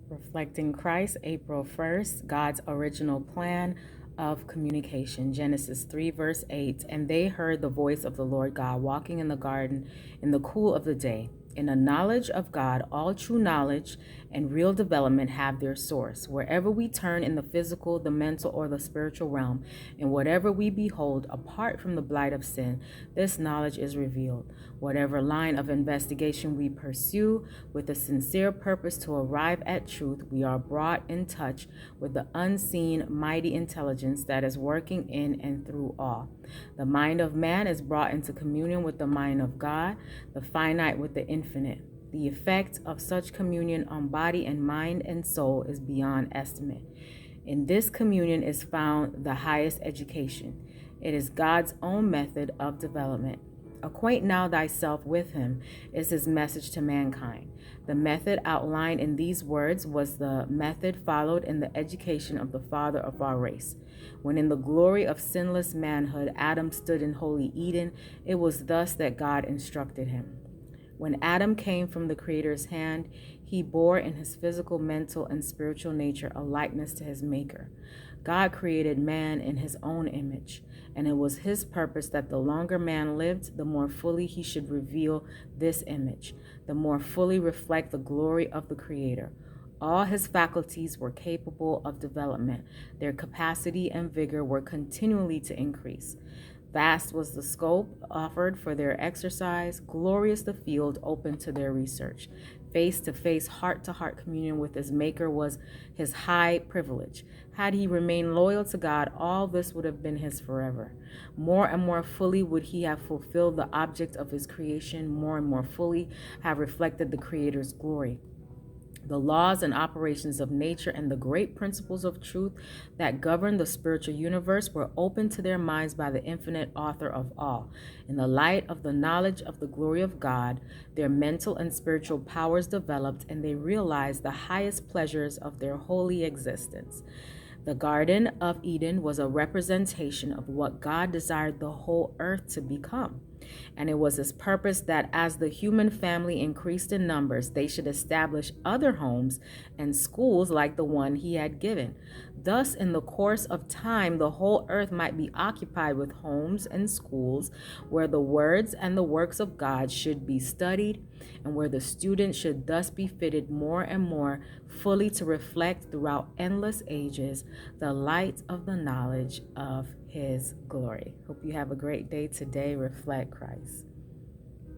Reflecting Christ, April 1st, God's original plan of communication. Genesis 3, verse 8. And they heard the voice of the Lord God walking in the garden in the cool of the day. In a knowledge of God, all true knowledge and real development have their source. Wherever we turn in the physical, the mental, or the spiritual realm, and whatever we behold apart from the blight of sin, this knowledge is revealed. Whatever line of investigation we pursue with a sincere purpose to arrive at truth, we are brought in touch with the unseen, mighty intelligence that is working in and through all. The mind of man is brought into communion with the mind of God, the finite with the infinite. The effect of such communion on body and mind and soul is beyond estimate. In this communion is found the highest education. It is God's own method of development. Acquaint now thyself with him is his message to mankind. The method outlined in these words was the method followed in the education of the father of our race. When in the glory of sinless manhood Adam stood in holy Eden, it was thus that God instructed him. When Adam came from the Creator's hand, he bore in his physical, mental, and spiritual nature a likeness to his Maker. God created man in his own image, and it was his purpose that the longer man lived, the more fully he should reveal this image, the more fully reflect the glory of the Creator. All his faculties were capable of development. Their capacity and vigor were continually to increase. Vast was the scope offered for their exercise, glorious the field open to their research. Face-to-face, heart-to-heart communion with his Maker was his high privilege. Had he remained loyal to God, all this would have been his forever. More and more fully would he have fulfilled the object of his creation, more and more fully have reflected the Creator's glory. The laws and operations of nature and the great principles of truth that govern the spiritual universe were opened to their minds by the infinite author of all. In the light of the knowledge of the glory of God, their mental and spiritual powers developed, and they realized the highest pleasures of their holy existence. The Garden of Eden was a representation of what God desired the whole earth to become. And it was his purpose that as the human family increased in numbers, they should establish other homes and schools like the one he had given. Thus, in the course of time, the whole earth might be occupied with homes and schools where the words and the works of God should be studied, and where the student should thus be fitted more and more fully to reflect throughout endless ages the light of the knowledge of his glory. Hope you have a great day today. Reflect Christ.